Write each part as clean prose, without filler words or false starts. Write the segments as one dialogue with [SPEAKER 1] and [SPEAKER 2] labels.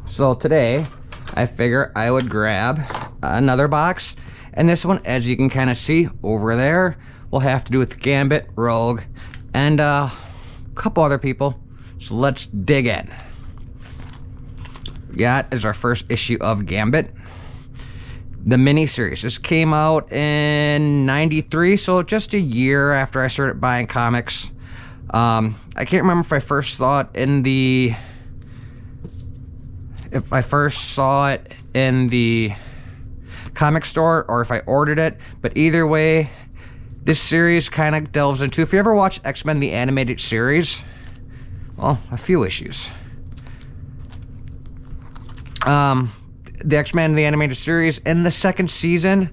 [SPEAKER 1] So today, I figure I would grab another box. And this one, as you can kind of see over there, will have to do with Gambit, Rogue, and a couple other people. So let's dig in. That is our first issue of Gambit, the mini-series. This came out in '93, so just a year after I started buying comics. I can't remember if I first saw it in the comic store or if I ordered it, but either way, this series kind of delves into, if you ever watch X-Men the Animated Series, well, a few issues. The X-Men the Animated Series in the second season,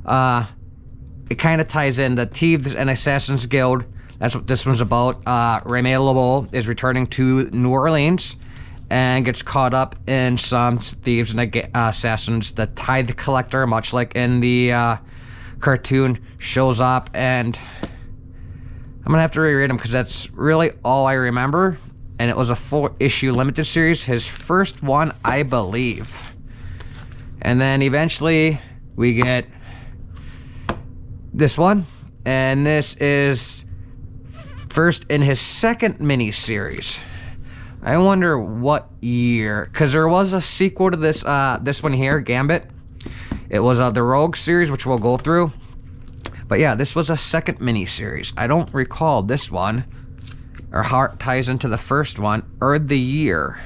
[SPEAKER 1] it kind of ties in the Thieves and Assassins Guild. That's what this one's about. Remy LeBeau is returning to New Orleans and gets caught up in some thieves and assassins. The Tithe Collector, much like in the cartoon, shows up, and I'm gonna have to reread them because that's really all I remember. And it was a 4-issue limited series, his first one, I believe. And then eventually we get this one, and this is first in his second mini-series. I wonder what year, because there was a sequel to this this one here, Gambit. It was the Rogue series, which we'll go through. But yeah, this was a second mini-series. I don't recall this one, or how it ties into the first one, or the year.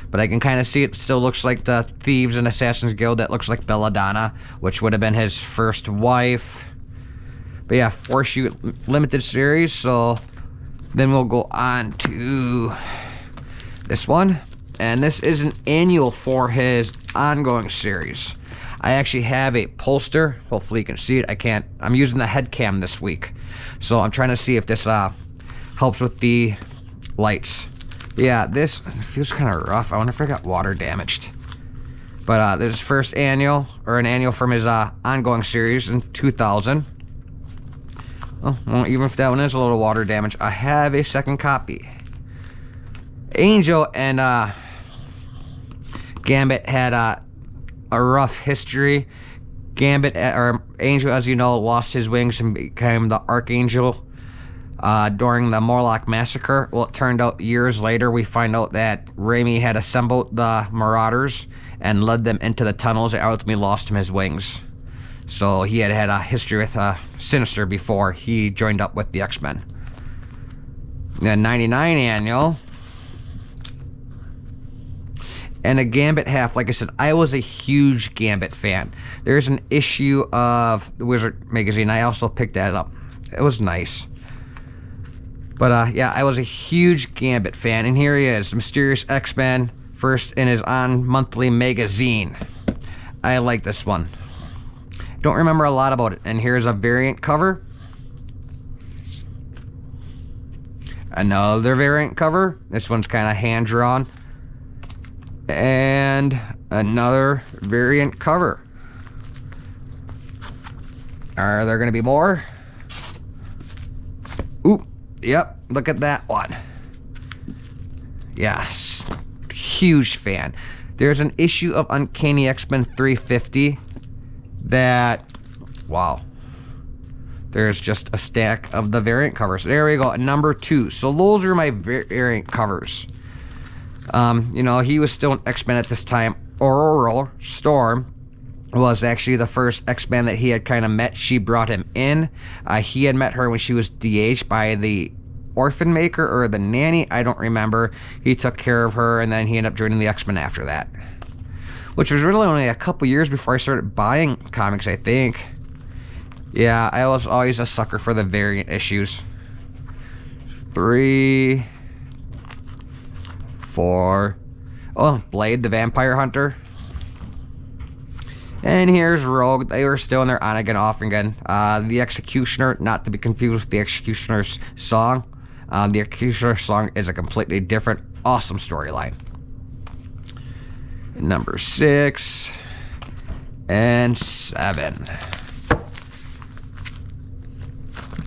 [SPEAKER 1] But I can kind of see it still looks like the Thieves and Assassins Guild. That looks like Belladonna, which would have been his first wife. But yeah, 4-issue limited series. So then we'll go on to this one. And this is an annual for his ongoing series. I actually have a poster. Hopefully you can see it. I can't. I'm using the head cam this week. So I'm trying to see if this helps with the lights. Yeah, this feels kind of rough. I wonder if I got water damaged. But this is first annual, or an annual from his ongoing series in 2000. Well, even if that one is a little water damage, I have a second copy. Angel and Gambit had a rough history. Gambit, or Angel, as you know, lost his wings and became the Archangel during the Morlock Massacre. Well, it turned out years later we find out that Raimi had assembled the Marauders and led them into the tunnels and ultimately lost him his wings. So he had a history with Sinister before he joined up with the X-Men. The 99 annual. And a Gambit half. Like I said, I was a huge Gambit fan. There's an issue of the Wizard magazine. I also picked that up. It was nice. But yeah, I was a huge Gambit fan. And here he is, Mysterious X-Men, first in his own monthly magazine. I like this one. Don't remember a lot about it. And here's a variant cover. Another variant cover. This one's kind of hand-drawn. And another variant cover. Are there going to be more? Oop. Yep. Look at that one. Yes. Huge fan. There's an issue of Uncanny X-Men 350 that, wow. There's just a stack of the variant covers. There we go. Number 2. So those are my variant covers. You know, he was still an X-Men at this time. Aurora Storm was actually the first X-Men that he had kind of met. She brought him in. He had met her when she was de-aged by the orphan maker or the nanny. I don't remember. He took care of her, and then he ended up joining the X-Men after that. Which was really only a couple years before I started buying comics, I think. Yeah, I was always a sucker for the variant issues. 3... 4. Oh, Blade the Vampire Hunter. And here's Rogue. They were still in their on again, off again. The Executioner, not to be confused with the Executioner's song. The Executioner's song is a completely different, awesome storyline. Number 6 and 7.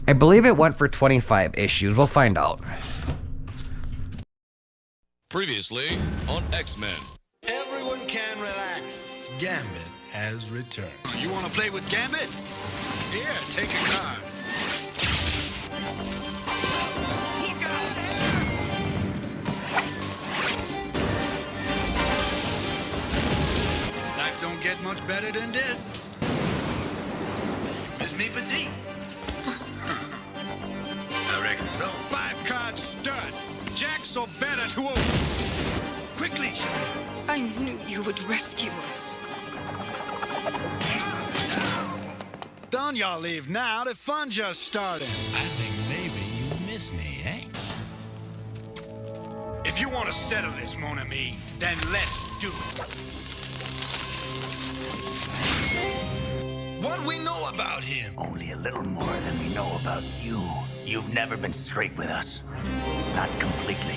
[SPEAKER 1] I believe it went for 25 issues. We'll find out.
[SPEAKER 2] Previously on X-Men.
[SPEAKER 3] Everyone can relax. Gambit has returned. You want to play with Gambit? Here, take a card. Look out there! Life don't get much better than this. You miss me, Petit? I reckon so. 5-card stud. Jacks or better to open. Quickly!
[SPEAKER 4] I knew you would rescue us.
[SPEAKER 3] Don't y'all leave now. The fun just started. I think maybe you miss me, eh? If you want to settle this, mon ami, then let's do it. What we know about him?
[SPEAKER 5] Only a little more than we know about you. You've never been straight with us. Not completely.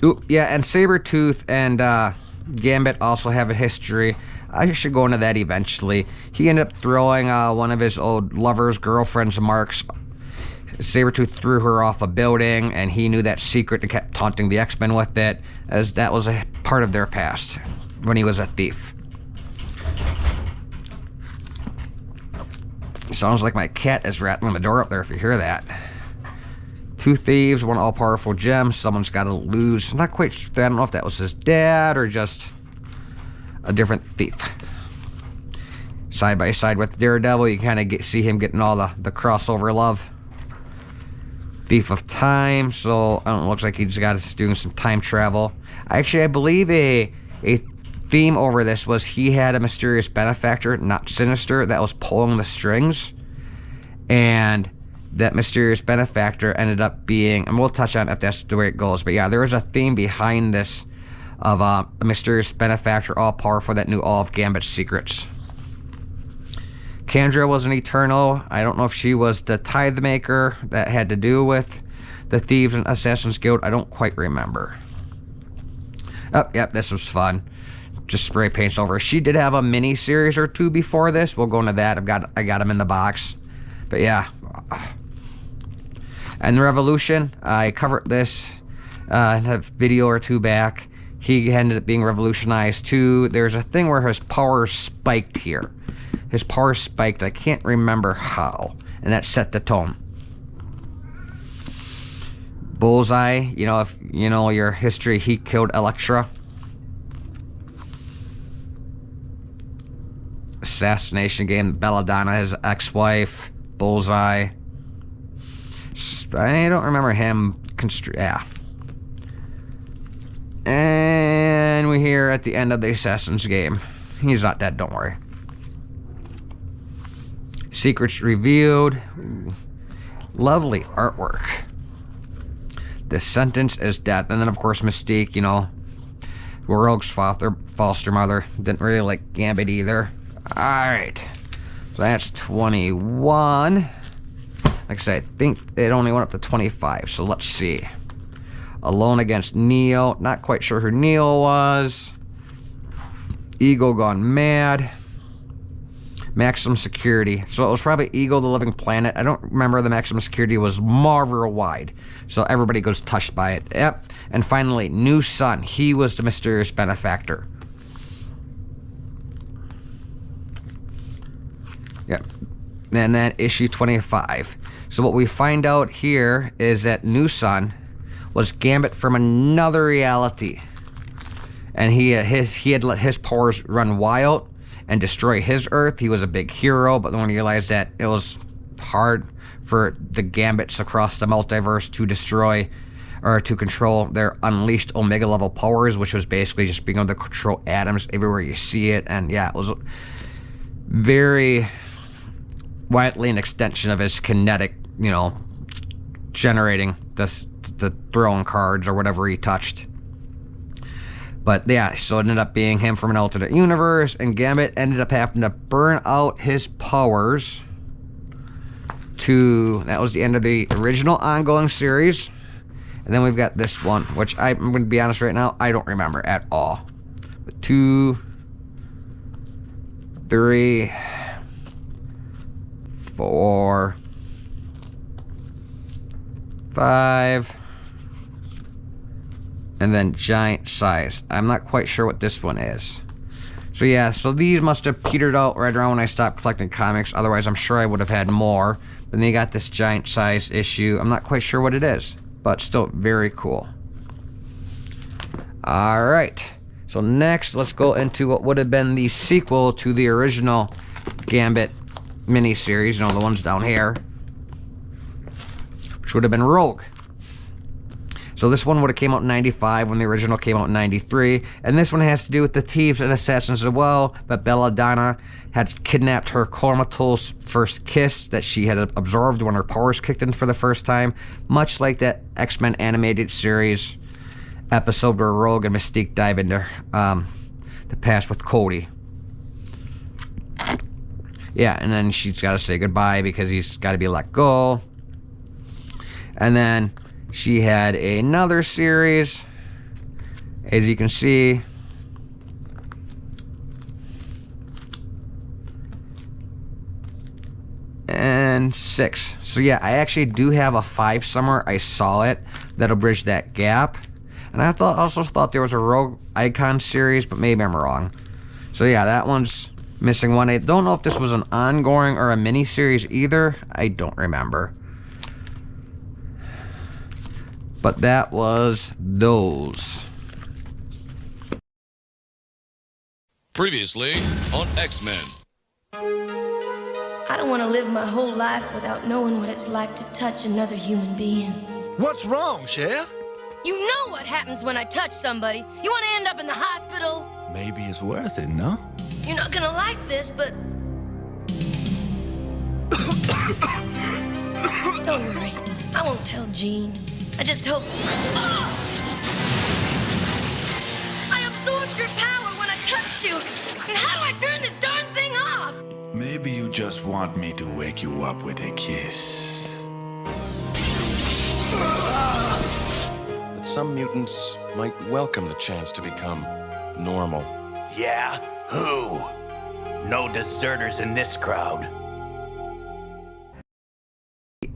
[SPEAKER 1] Ooh, yeah, and Sabretooth and Gambit also have a history. I should go into that eventually. He ended up throwing one of his old lovers, girlfriend's marks. Sabretooth threw her off a building, and he knew that secret and kept taunting the X-Men with it, as that was a part of their past when he was a thief. Sounds like my cat is rattling the door up there if you hear that. 2 thieves, 1 all-powerful gem. Someone's got to lose. I'm not quite sure. I don't know if that was his dad or just a different thief. Side by side with Daredevil, you kind of see him getting all the crossover love. Thief of Time. So I don't know, looks like he's got us doing some time travel. Actually, I believe a theme over this was he had a mysterious benefactor, not Sinister, that was pulling the strings, and that mysterious benefactor ended up being, and we'll touch on if that's the way it goes, but yeah, there was a theme behind this of a mysterious benefactor, all powerful, that knew all of Gambit's secrets. Kendra was an Eternal. I don't know if she was the tithe maker that had to do with the Thieves and Assassins Guild. I don't quite remember. Oh, yep, this was fun. Just spray paints over. She did have a mini series or 2 before this. We'll go into that. I got them in the box. But yeah. And Revolution, I covered this in a video or 2 back. He ended up being revolutionized too. There's a thing where his power spiked here. His power spiked. I can't remember how. And that set the tone. Bullseye, you know, if you know your history, he killed Elektra. Assassination game, Belladonna, his ex-wife. Bullseye. I don't remember him. Yeah. And we're here at the end of the Assassin's game. He's not dead, don't worry. Secrets revealed. Ooh. Lovely artwork. The sentence is death. And then, of course, Mystique, you know, Rogue's foster mother. Didn't really like Gambit either. Alright. So that's 21. Like I said, I think it only went up to 25. So let's see. Alone against Neo. Not quite sure who Neo was. Ego gone mad. Maximum security. So it was probably Ego the Living Planet. I don't remember the maximum security was Marvel wide. So everybody goes touched by it. Yep. And finally, New Sun. He was the mysterious benefactor. Yep. And then issue 25. So what we find out here is that New Sun was Gambit from another reality. And he had let his powers run wild and destroy his Earth. He was a big hero, but then when he realized that it was hard for the Gambits across the multiverse to destroy or to control their unleashed Omega level powers, which was basically just being able to control atoms everywhere you see it. And yeah, it was very widely an extension of his kinetic, you know, generating the throwing cards or whatever he touched. But yeah, so it ended up being him from an alternate universe, and Gambit ended up having to burn out his powers to, that was the end of the original ongoing series. And then we've got this one, which I'm going to be honest right now, I don't remember at all. But 2, 3, 4, 5. And then giant size. I'm not quite sure what this one is. So yeah, so these must have petered out right around when I stopped collecting comics. Otherwise, I'm sure I would have had more. But then you got this giant size issue. I'm not quite sure what it is, but still very cool. Alright, so next let's go into what would have been the sequel to the original Gambit miniseries, you know, the ones down here, which would have been Rogue. So this one would have came out in 95 when the original came out in 93, and this one has to do with the thieves and assassins as well, but Belladonna had kidnapped her comatose first kiss that she had absorbed when her powers kicked in for the first time, much like that X-Men animated series episode where Rogue and Mystique dive into the past with Cody. Yeah, and then she's got to say goodbye because he's got to be let go. And then she had another series, as you can see. And 6. So yeah, I actually do have a 5 somewhere. I saw it. That'll bridge that gap. And I also thought there was a Rogue Icon series, but maybe I'm wrong. So yeah, that one's missing one. I don't know if this was an ongoing or a mini series either. I don't remember. But that was those.
[SPEAKER 2] Previously on X-Men.
[SPEAKER 6] I don't want to live my whole life without knowing what it's like to touch another human being.
[SPEAKER 3] What's wrong, Chef?
[SPEAKER 6] You know what happens when I touch somebody. You want to end up in the hospital?
[SPEAKER 3] Maybe it's worth it, no?
[SPEAKER 6] You're not gonna like this, but... Don't worry. I won't tell Jean. I just hope... I absorbed your power when I touched you. And how do I turn this darn thing off?
[SPEAKER 3] Maybe you just want me to wake you up with a kiss.
[SPEAKER 7] But some mutants might welcome the chance to become normal.
[SPEAKER 5] Yeah? Who? No deserters in this crowd.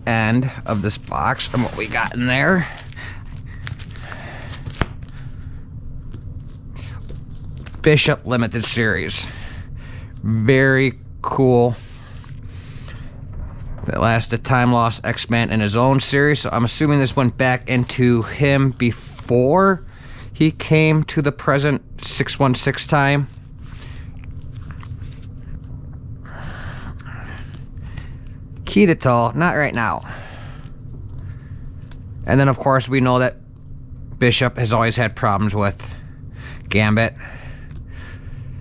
[SPEAKER 1] End of this box and what we got in there. Bishop Limited Series. Very cool. That lasted Time Lost X-Men in his own series, so I'm assuming this went back into him before he came to the present 616 time. Keto, not right now. And then, of course, we know that Bishop has always had problems with Gambit.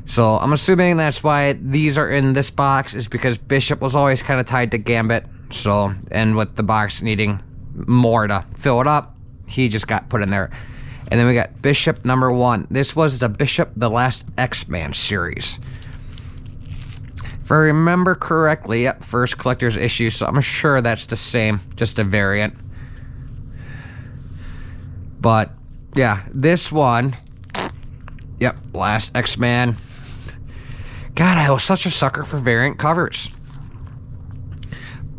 [SPEAKER 1] So I'm assuming that's why these are in this box, is because Bishop was always kind of tied to Gambit. So, and with the box needing more to fill it up, he just got put in there. And then we got Bishop number 1. This was the Bishop the Last X-Man series. If I remember correctly, yep, first collector's issue, so I'm sure that's the same, just a variant. But, yeah, this one, yep, Last X-Man. God, I was such a sucker for variant covers.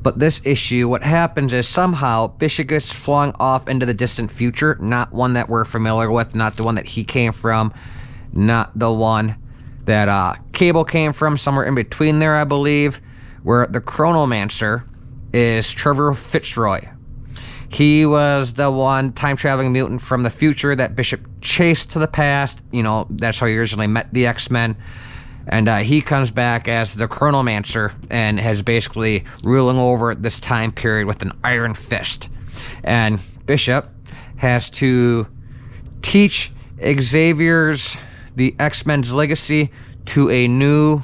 [SPEAKER 1] But this issue, what happens is somehow Bishop gets flung off into the distant future, not one that we're familiar with, not the one that he came from, not the one that Cable came from, somewhere in between there, I believe, where the Chronomancer is Trevor Fitzroy. He was the one time-traveling mutant from the future that Bishop chased to the past. You know, that's how he originally met the X-Men. And he comes back as the Chronomancer and has basically ruling over this time period with an iron fist. And Bishop has to teach Xavier's the X-Men's legacy to a new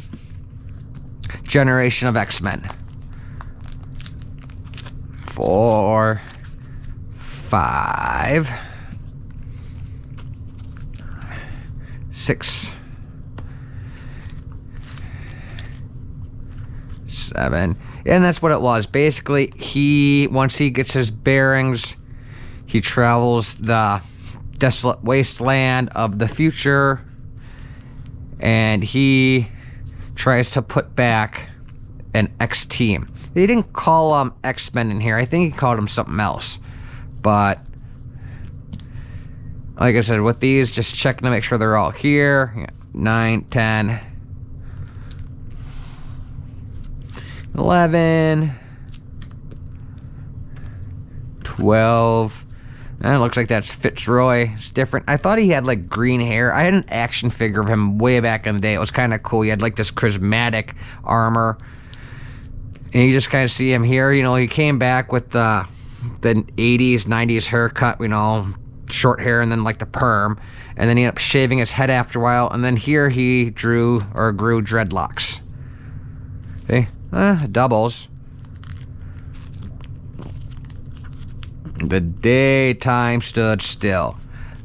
[SPEAKER 1] generation of X-Men. 4, 5, 6, 7, and that's what it was. Basically, once he gets his bearings, he travels the desolate wasteland of the future, and he tries to put back an X-Team. They didn't call them X-Men in here. I think he called them something else. But like I said, with these, just checking to make sure they're all here. Yeah, 9, 10, 11, 12. And it looks like that's Fitzroy. It's different. I thought he had like green hair. I had an action figure of him way back in the day. It was kind of cool. He had like this charismatic armor. And you just kind of see him here. You know, he came back with the 80s, 90s haircut, you know, short hair and then like the perm. And then he ended up shaving his head after a while. And then here he grew dreadlocks. See? Doubles. The daytime stood still.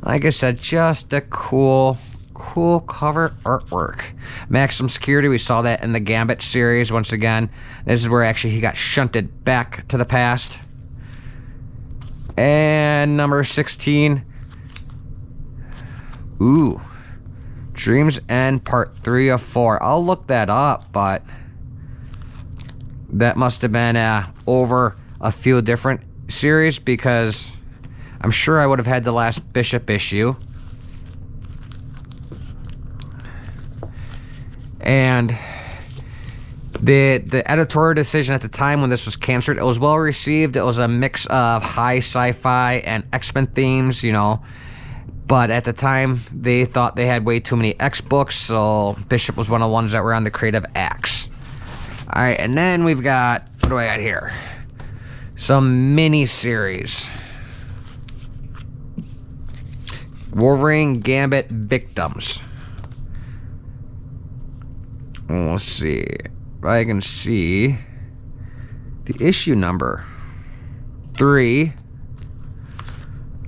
[SPEAKER 1] Like I said, just a cool cover artwork. Maximum security, we saw that in the Gambit series once again. This is where actually he got shunted back to the past. And number 16. Ooh. Dreams End Part 3 of 4. I'll look that up, but that must have been over a few different series, because I'm sure I would have had the last Bishop issue. And the editorial decision at the time when this was canceled, it was well received. It was a mix of high sci-fi and X-Men themes, you know. But at the time, they thought they had way too many X books, so Bishop was one of the ones that were on the creative axe. Alright, and then we've got, what do I got here? Some mini-series. Wolverine Gambit Victims. Let's see if I can see the issue number. 3.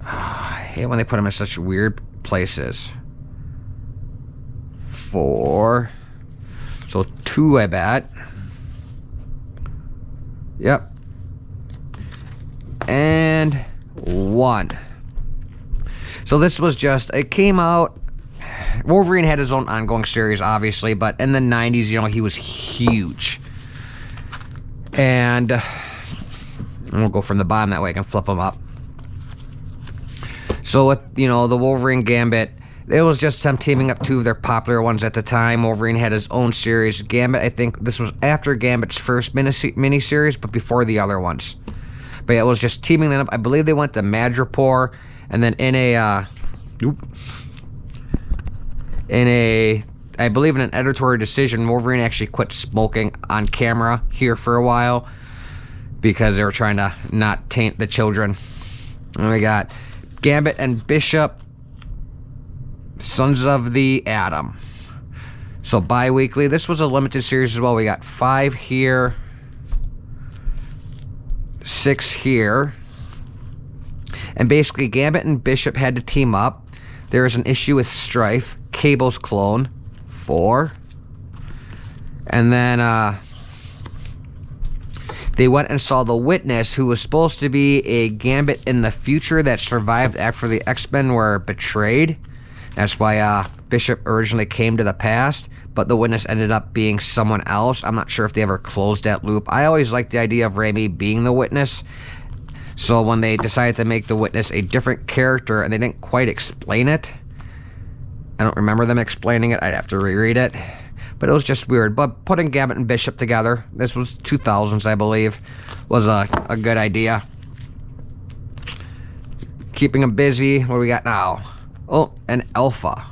[SPEAKER 1] I hate when they put them in such weird places. 4. So 2, I bet. Yep. And 1. So this was just, it came out, Wolverine had his own ongoing series, obviously, but in the 90s, you know, he was huge. And we'll go from the bottom, that way I can flip them up. So with, you know, the Wolverine Gambit, it was just them teaming up 2 of their popular ones at the time. Wolverine had his own series. Gambit, I think this was after Gambit's first mini-series, but before the other ones. But yeah, it was just teaming them up. I believe they went to Madripoor, and then I believe in an editorial decision, Wolverine actually quit smoking on camera here for a while because they were trying to not taint the children. And we got Gambit and Bishop, Sons of the Atom. So bi-weekly. This was a limited series as well. We got 5 here, 6 here. And basically, Gambit and Bishop had to team up. There was an issue with Strife, Cable's clone, 4. And then they went and saw the Witness, who was supposed to be a Gambit in the future that survived after the X-Men were betrayed. That's why Bishop originally came to the past, but the Witness ended up being someone else. I'm not sure if they ever closed that loop. I always liked the idea of Raimi being the Witness. So when they decided to make the Witness a different character, and they didn't quite explain it, I don't remember them explaining it. I'd have to reread it. But it was just weird. But putting Gambit and Bishop together, this was 2000s, I believe, was a good idea. Keeping them busy. What do we got now? Oh, an Alpha.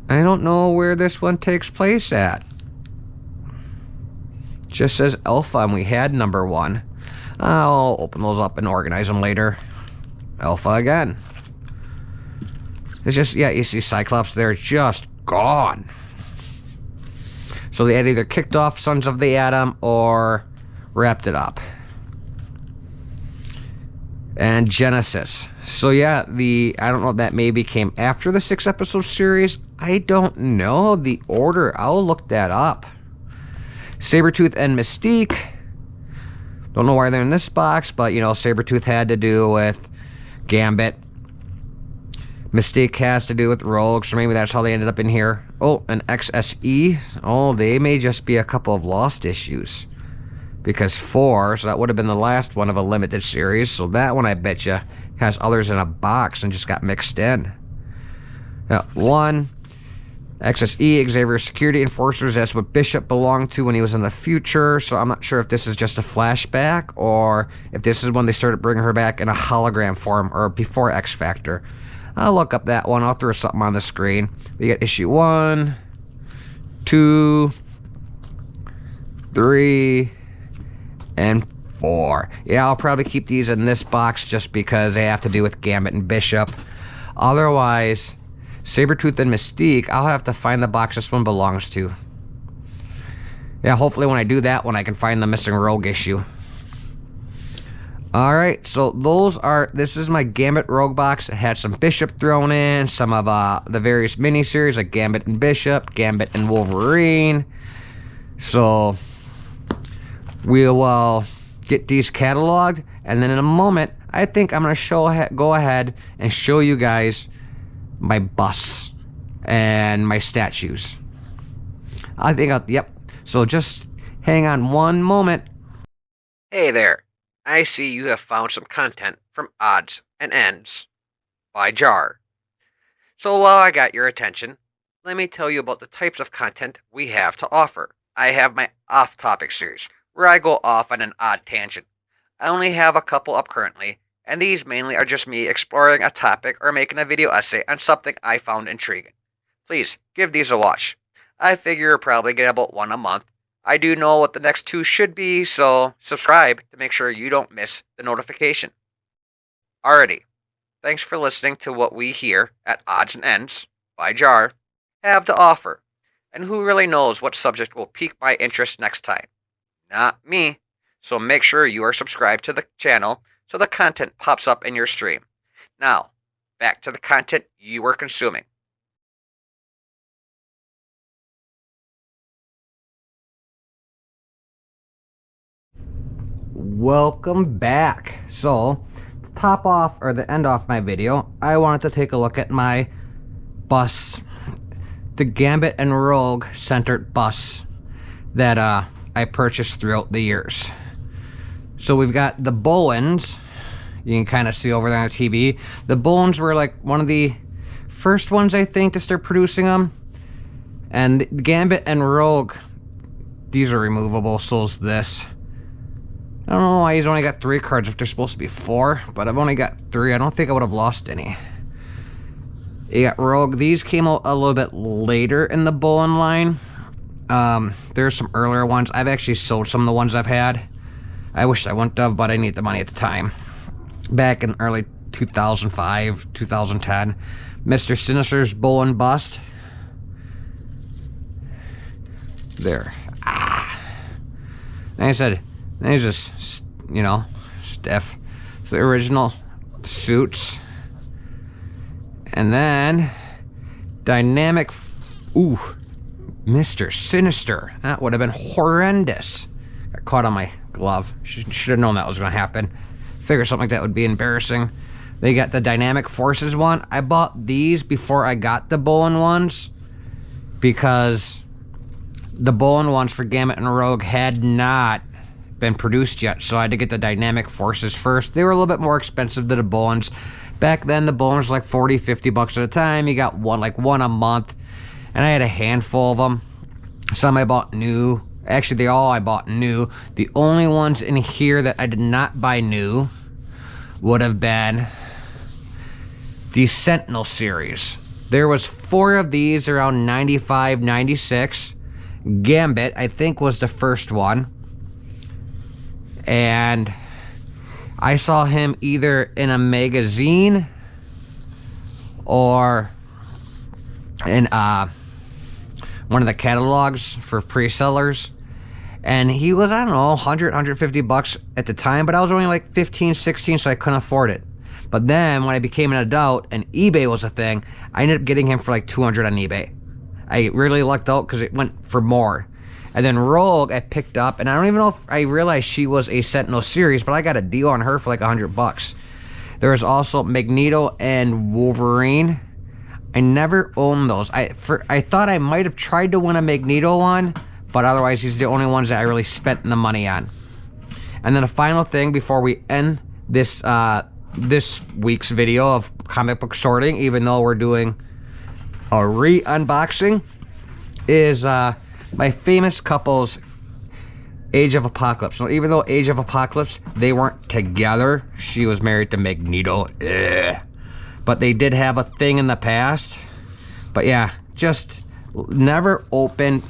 [SPEAKER 1] I don't know where this one takes place at. Just says Alpha, and we had number 1. I'll open those up and organize them later. Alpha again. It's just, yeah, you see Cyclops there, just gone. So they had either kicked off Sons of the Atom or wrapped it up. And Genesis. So yeah, I don't know if that maybe came after the 6-episode series. I don't know the order. I'll look that up. Sabretooth and Mystique. Don't know why they're in this box, but, you know, Sabretooth had to do with Gambit. Mystique has to do with Rogue, so maybe that's how they ended up in here. Oh, an X.S.E. Oh, they may just be a couple of lost issues. because 4, so that would have been the last one of a limited series. So that one, I bet you, has others in a box and just got mixed in. 1, X.S.E, Xavier Security Enforcers. That's what Bishop belonged to when he was in the future. So I'm not sure if this is just a flashback or if this is when they started bringing her back in a hologram form or before X Factor. I'll look up that one. I'll throw something on the screen. We got issue 1, 2, 3, and 4. Yeah, I'll probably keep these in this box just because they have to do with Gambit and Bishop. Otherwise, Sabretooth and Mystique, I'll have to find the box this one belongs to. Yeah, hopefully when I do that one, I can find the missing Rogue issue. Alright, so this is my Gambit Rogue box. It had some Bishop thrown in, some of the various miniseries like Gambit and Bishop, Gambit and Wolverine. So, we will get these cataloged, and then in a moment, I think I'm going to go ahead and show you guys my busts and my statues. Yep. So just hang on one moment. Hey there. I see you have found some content from Odds and Ends by Jar. So while I got your attention, let me tell you about the types of content we have to offer. I have my off-topic series, where I go off on an odd tangent. I only have a couple up currently, and these mainly are just me exploring a topic or making a video essay on something I found intriguing. Please, give these a watch. I figure you'll probably get about one a month. I do know what the next 2 should be, so subscribe to make sure you don't miss the notification. Alrighty, thanks for listening to what we here at Odds and Ends by Jar have to offer, and who really knows what subject will pique my interest next time? Not me, so make sure you are subscribed to the channel so the content pops up in your stream. Now, back to the content you were consuming. Welcome back. So, to top off or the end off my video, I wanted to take a look at my bus, the Gambit and Rogue centered bus that I purchased throughout the years. So we've got the Bowens. You can kind of see over there on the TV. The Bowens were like one of the first ones, I think, to start producing them. And the Gambit and Rogue, these are removable, so is this. I don't know why he's only got 3 cards if there's supposed to be 4, but I've only got 3. I don't think I would have lost any. You got Rogue. These came out a little bit later in the Bowen line. There's some earlier ones. I've actually sold some of the ones I've had. I wish I wouldn't have, but I need the money at the time. Back in early 2005, 2010. Mr. Sinister's Bowen bust. There. Like I said, he's just, you know, stiff. So the original suits. And then, dynamic, Mr. Sinister. That would have been horrendous. Got caught on my glove. Should have known that was going to happen. Figure something like that would be embarrassing. They got the Dynamic Forces one. I bought these before I got the Bowen ones because the Bowen ones for Gambit and Rogue had not been produced yet, so I had to get the Dynamic Forces first. They were a little bit more expensive than the Bowens. Back then, the Bowens were like 40, 50 bucks at a time. You got one a month, and I had a handful of them. Some I bought new. Actually, I bought new. The only ones in here that I did not buy new would have been the Sentinel series. There was 4 of these around 95, 96. Gambit, I think, was the first one. And I saw him either in a magazine or in one of the catalogs for pre-sellers. And he was, I don't know, 100, 150 bucks at the time, but I was only like 15, 16, so I couldn't afford it. But then when I became an adult and eBay was a thing, I ended up getting him for like 200 on eBay. I really lucked out because it went for more. And then Rogue I picked up, and I don't even know if I realized she was a Sentinel series, but I got a deal on her for like 100 bucks. There was also Magneto and Wolverine. I never owned those. I thought I might have tried to win a Magneto one, but otherwise these are the only ones that I really spent the money on. And then a final thing before we end this this week's video of comic book sorting, even though we're doing a re-unboxing, is my famous couple's Age of Apocalypse. Now, even though Age of Apocalypse, they weren't together. She was married to Magneto. Ugh. But they did have a thing in the past. But yeah, just never opened.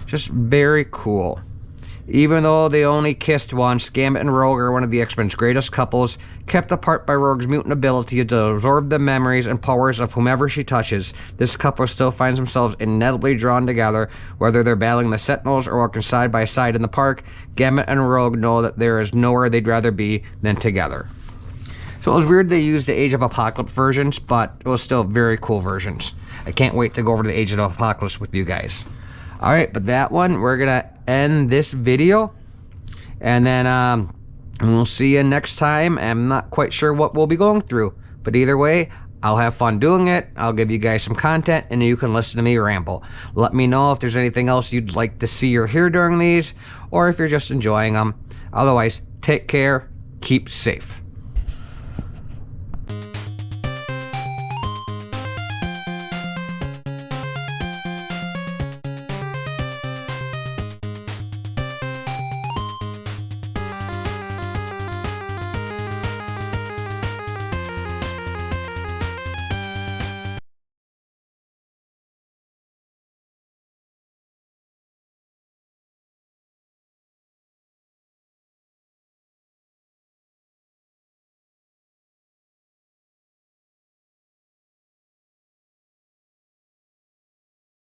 [SPEAKER 1] Just very cool. Even though they only kissed once, Gambit and Rogue are one of the X-Men's greatest couples, kept apart by Rogue's mutant ability to absorb the memories and powers of whomever she touches. This couple still finds themselves inevitably drawn together, whether they're battling the Sentinels or working side by side in the park. Gambit and Rogue know that there is nowhere they'd rather be than together. So it was weird they used the Age of Apocalypse versions, but it was still very cool versions. I can't wait to go over to the Age of Apocalypse with you guys. Alright, but that one, we're gonna end this video, and then we'll see you next time. I'm not quite sure what we'll be going through, but either way, I'll have fun doing it. I'll give you guys some content, and you can listen to me ramble. Let me know if there's anything else you'd like to see or hear during these, or if you're just enjoying them. Otherwise, take care, keep safe.